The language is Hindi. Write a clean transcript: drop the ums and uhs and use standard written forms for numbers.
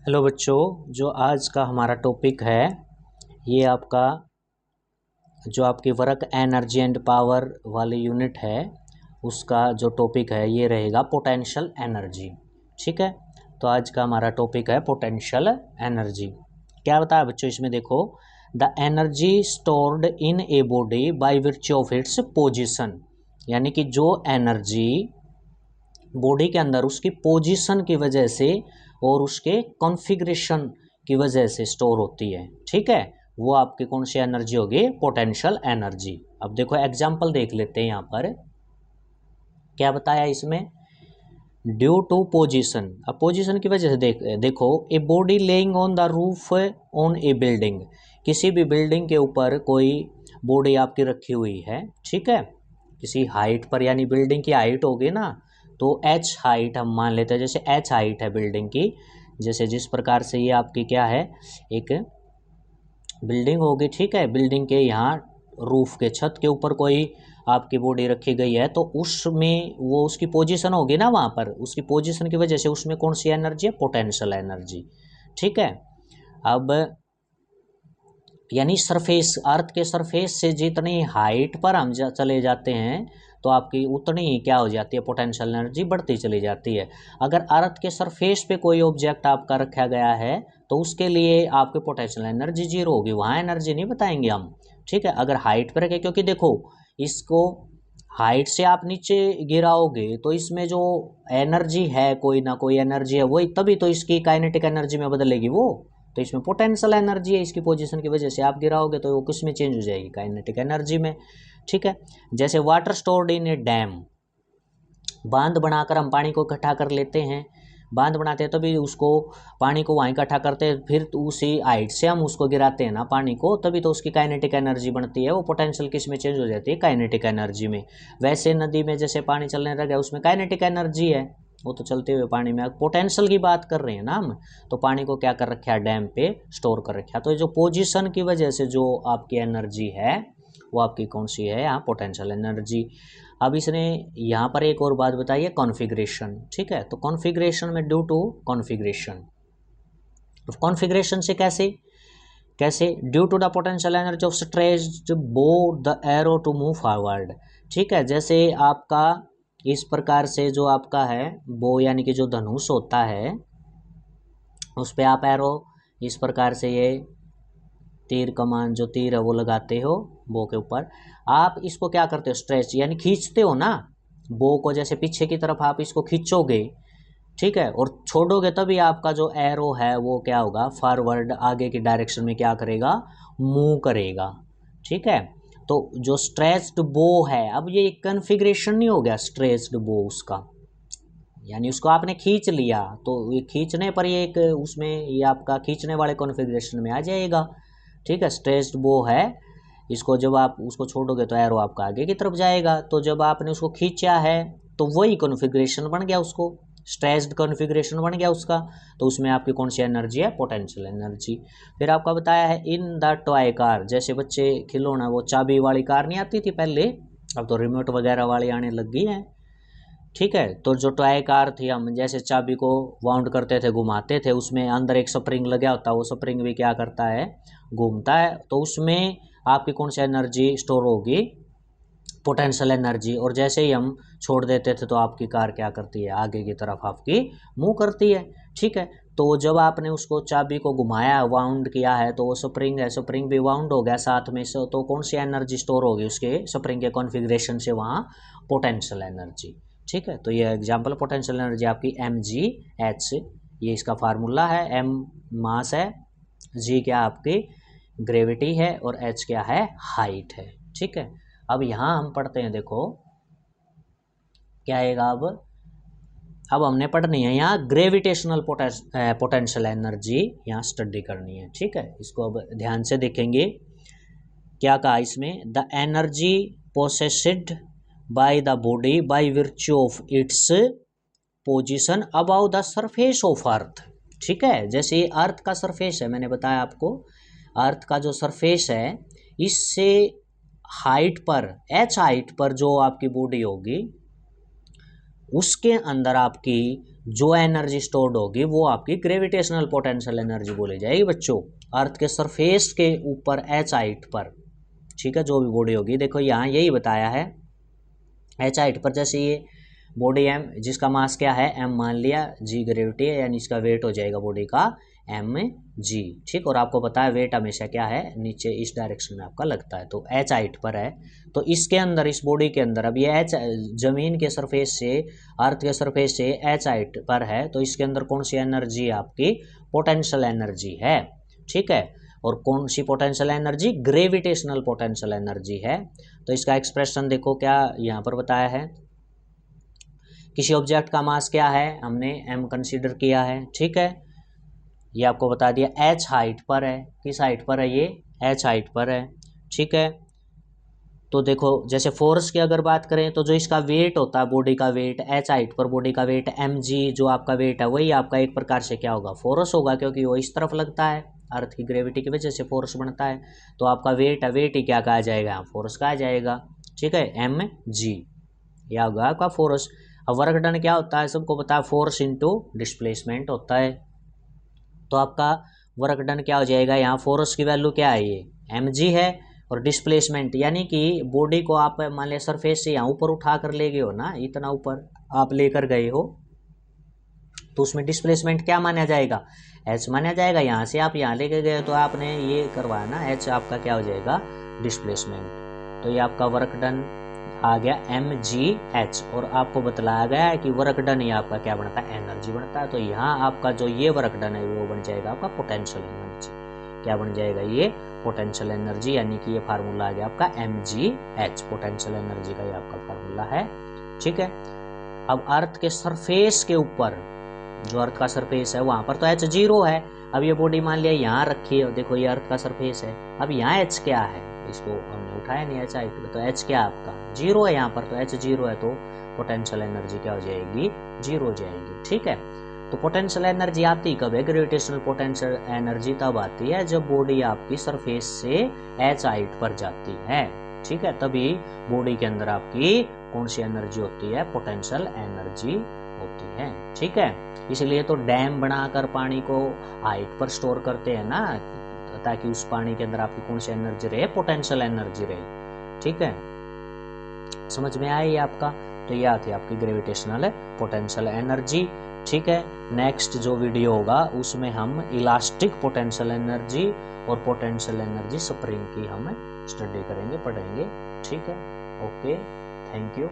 हेलो बच्चों, जो आज का हमारा टॉपिक है ये आपका जो आपकी वर्क एनर्जी एंड पावर वाली यूनिट है उसका जो टॉपिक है ये रहेगा पोटेंशियल एनर्जी। ठीक है, तो आज का हमारा टॉपिक है पोटेंशियल एनर्जी। क्या बताया बच्चों इसमें, देखो the energy stored in a body by virtue of its position, यानी कि जो एनर्जी बॉडी के अंदर उसकी पोजीशन की वजह से और उसके कॉन्फ़िगरेशन की वजह से स्टोर होती है। ठीक है, वो आपकी कौन सी एनर्जी होगी? Potential energy. अब देखो एग्जांपल देख लेते हैं यहाँ पर क्या बताया इसमें, ड्यू टू पोजीशन। अब पोजीशन की वजह से देखो a body laying on the roof on A building, किसी भी बिल्डिंग के ऊपर कोई बॉडी आपकी रखी हुई है। ठीक है, किसी हाइट पर, यानी बिल्डिंग की हाइट होगी ना, तो एच हाइट हम मान लेते हैं, जैसे एच हाइट है बिल्डिंग की, जैसे जिस प्रकार से ये आपकी क्या है, एक बिल्डिंग होगी। ठीक है, बिल्डिंग के यहाँ रूफ के छत के ऊपर कोई आपकी बॉडी रखी गई है, तो उसमें वो उसकी पोजीशन होगी ना, वहाँ पर उसकी पोजीशन की वजह से उसमें कौन सी एनर्जी है? Potential energy. ठीक है, अब यानी सरफेस, अर्थ के सरफेस से जितनी हाइट पर हम चले जाते हैं तो आपकी उतनी ही क्या हो जाती है? पोटेंशियल एनर्जी बढ़ती चली जाती है। अगर अर्थ के सरफेस पे कोई ऑब्जेक्ट आपका रखा गया है तो उसके लिए आपकी पोटेंशियल एनर्जी जीरो होगी, वहाँ एनर्जी नहीं बताएंगे हम। ठीक है, अगर हाइट पर रखे, क्योंकि देखो इसको हाइट से आप नीचे गिराओगे तो इसमें जो एनर्जी है, कोई ना कोई एनर्जी है, वही तभी तो इसकी काइनेटिक एनर्जी में बदलेगी वो, तो इसमें पोटेंशियल एनर्जी है, इसकी पोजीशन की वजह से आप गिराओगे तो वो किस में चेंज हो जाएगी? काइनेटिक एनर्जी में। ठीक है, जैसे water stored in A dam, बांध बनाकर हम पानी को इकट्ठा कर लेते हैं, बांध बनाते हैं तभी उसको पानी को वहाँ इकट्ठा करते हैं, फिर तो उसी हाइट से हम उसको गिराते हैं ना पानी को, तभी तो उसकी काइनेटिक एनर्जी बनती है। वो पोटेंशियल किस में चेंज हो जाती है? काइनेटिक एनर्जी में। वैसे नदी में जैसे पानी चलने लगा उसमें काइनेटिक एनर्जी है, वो तो चलते हुए पानी में। पोटेंशियल की बात कर रहे हैं ना हम, तो पानी को क्या कर रखा है? डैम पे स्टोर कर रखा है। तो जो पोजीशन की वजह से जो आपकी एनर्जी है वो आपकी कौन सी है? यहाँ पोटेंशियल एनर्जी। अब इसने यहाँ पर एक और बात बताई है, कॉन्फ़िगरेशन। ठीक है, तो कॉन्फ़िगरेशन में ड्यू टू कॉन्फ़िगरेशन, कॉन्फ़िगरेशन से कैसे कैसे due to the potential energy of stretched bow the arrow to move forward. ठीक है, जैसे आपका इस प्रकार से जो आपका है बो, यानी कि जो धनुष होता है उस पर आप एरो इस प्रकार से, ये तीर कमान जो तीर है वो लगाते हो बो के ऊपर, आप इसको क्या करते हो? स्ट्रेच यानी खींचते हो ना बो को, जैसे पीछे की तरफ आप इसको खींचोगे। ठीक है, और छोड़ोगे तभी आपका जो एरो है वो क्या होगा? फॉरवर्ड, आगे की डायरेक्शन में क्या करेगा? मूव करेगा। ठीक है, तो जो स्ट्रेच्ड बो है, अब ये कॉन्फ़िगरेशन नहीं हो गया स्ट्रेच्ड बो उसका, यानी उसको आपने खींच लिया तो ये खींचने पर ये एक उसमें ये आपका खींचने वाले कॉन्फ़िगरेशन में आ जाएगा। ठीक है, स्ट्रेच्ड बो है, इसको जब आप उसको छोड़ोगे तो एरो आपका आगे की तरफ जाएगा, तो जब आपने उसको खींचा है तो वही कॉन्फ़िगरेशन बन गया, उसको स्ट्रेच्ड कॉन्फ़िगरेशन बन गया उसका, तो उसमें आपकी कौन सी एनर्जी है? Potential energy. फिर आपका बताया है इन द टॉय कार, जैसे बच्चे खिलौना, वो चाबी वाली कार नहीं आती थी पहले, अब तो रिमोट वगैरह वाली आने लग गई हैं। ठीक है, तो जो टॉय कार थी, हम जैसे चाबी को वाउंड करते थे, घुमाते थे, उसमें अंदर एक स्प्रिंग लगा होता है, वो स्प्रिंग भी क्या करता है? घूमता है, तो उसमें आपकी कौन सी एनर्जी स्टोर होगी? Potential energy. और जैसे ही हम छोड़ देते थे तो आपकी कार क्या करती है? आगे की तरफ आपकी मूव करती है। ठीक है, तो जब आपने उसको चाबी को घुमाया, वाउंड किया है, तो वो स्प्रिंग है, स्प्रिंग भी वाउंड हो गया साथ में से, तो कौन सी एनर्जी स्टोर होगी उसके स्प्रिंग के कॉन्फ़िगरेशन से? वहाँ पोटेंशियल एनर्जी। ठीक है, तो ये एग्जांपल पोटेंशियल एनर्जी आपकी mgh, ये इसका फार्मूला है। m मास है, g क्या आपकी ग्रेविटी है, और h क्या है? हाइट है। ठीक है, अब यहाँ हम पढ़ते हैं, देखो क्या आएगा अब हमने पढ़नी है यहाँ ग्रेविटेशनल पोटेंशियल एनर्जी, यहाँ स्टडी करनी है। ठीक है, इसको अब ध्यान से देखेंगे। क्या कहा इसमें? The energy possessed by the body by virtue of its position above the surface of earth. ठीक है, जैसे ये अर्थ का सरफेस है, मैंने बताया आपको, अर्थ का जो सरफेस है, इससे हाइट पर, एच हाइट पर जो आपकी बॉडी होगी उसके अंदर आपकी जो एनर्जी स्टोर्ड होगी वो आपकी ग्रेविटेशनल पोटेंशियल एनर्जी बोली जाएगी बच्चों। अर्थ के सरफेस के ऊपर एच हाइट पर, ठीक है, जो भी बॉडी होगी, देखो यहाँ यही बताया है, एच हाइट पर जैसे ये बॉडी एम, जिसका मास क्या है एम मान लिया, जी ग्रेविटी है, यानी इसका वेट हो जाएगा बॉडी का एम जी, ठीक। और आपको पता है वेट हमेशा क्या है, नीचे इस डायरेक्शन में आपका लगता है, तो एच हाइट पर है। तो इसके अंदर, इस बॉडी के अंदर, अब ये एच जमीन के सरफेस से, अर्थ के सरफेस से एच हाइट पर है, तो इसके अंदर कौन सी एनर्जी है आपकी, पोटेंशियल एनर्जी है, ठीक है। और कौन सी potential energy, gravitational potential energy है। तो इसका एक्सप्रेशन देखो क्या यहाँ पर बताया है, किसी ऑब्जेक्ट का मास क्या है, हमने m कंसीडर किया है, ठीक है, ये आपको बता दिया, h हाइट पर है, किस हाइट पर है ये, h हाइट पर है, ठीक है। तो देखो जैसे फोर्स की अगर बात करें तो जो इसका वेट होता है, बॉडी का वेट, h हाइट पर बॉडी का वेट mg, जो आपका वेट है वही आपका एक प्रकार से क्या होगा, फोर्स होगा, क्योंकि वो इस तरफ लगता है, अर्थ की ग्रेविटी की वजह से फोर्स बनता है। तो आपका वेट है, वेट ही क्या कहा जाएगा, फोर्स कहा जाएगा, ठीक है, mg, यह होगा आपका फोर्स। अब वर्क डन क्या होता है, सबको पता है, फोर्स इनटू डिस्प्लेसमेंट होता है। तो आपका वर्क डन क्या हो जाएगा, यहाँ फोर्स की वैल्यू क्या है, ये mg है, और डिस्प्लेसमेंट यानी कि बॉडी को आप मान लिया सरफेस से यहाँ ऊपर उठा कर ले गए हो ना, इतना ऊपर आप लेकर गए हो, तो उसमें डिस्प्लेसमेंट क्या माना जाएगा, h माना जाएगा। यहाँ से आप यहाँ लेके गए तो आपने ये करवाया ना, h आपका क्या हो जाएगा, डिस्प्लेसमेंट। तो ये आपका वर्क डन आ गया mgh, और आपको बतलाया गया है कि वर्क डन ये आपका क्या बनता है, एनर्जी बनता है। तो यहाँ आपका जो ये वर्क डन है वो बन जाएगा आपका पोटेंशियल एनर्जी, क्या बन जाएगा ये, पोटेंशियल एनर्जी, यानी कि ये फार्मूला आ गया आपका mgh, पोटेंशियल एनर्जी का ये आपका फार्मूला है, ठीक है। अब अर्थ के सरफेस के ऊपर, जो अर्थ का सरफेस है वहां पर तो h जीरो है। अब ये बॉडी मान लिया यहाँ रखी है, देखो ये अर्थ का सरफेस है, अब यहाँ h क्या है, इसको हमने उठाया नहीं, h हाइट पे, तो h क्या है आपका, जीरो है यहाँ पर, तो h जीरो है, तो पोटेंशियल एनर्जी क्या हो जाएगी, जीरो हो जाएगी, ठीक है। तो पोटेंशियल एनर्जी आती कब है, ग्रेविटेशनल पोटेंशियल एनर्जी तब आती है जब बॉडी आपकी सरफेस से h हाइट पर जाती है, ठीक है, तभी बॉडी के अंदर आपकी कौन सी एनर्जी होती है, पोटेंशियल एनर्जी होती है, ठीक है। इसलिए तो डैम बनाकर पानी को हाइट पर स्टोर करते हैं ना, ताकि उस पानी के अंदर आपकी कौन सी एनर्जी रहे, पोटेंशियल एनर्जी रहे, ठीक है, समझ में आई आपका। तो ये आती है आपकी ग्रेविटेशनल पोटेंशियल एनर्जी, ठीक है। नेक्स्ट जो वीडियो होगा उसमें हम इलास्टिक पोटेंशियल एनर्जी और पोटेंशियल एनर्जी स्प्रिंग की हम स्टडी करेंगे, पढ़ेंगे, ठीक है। Okay, thank you.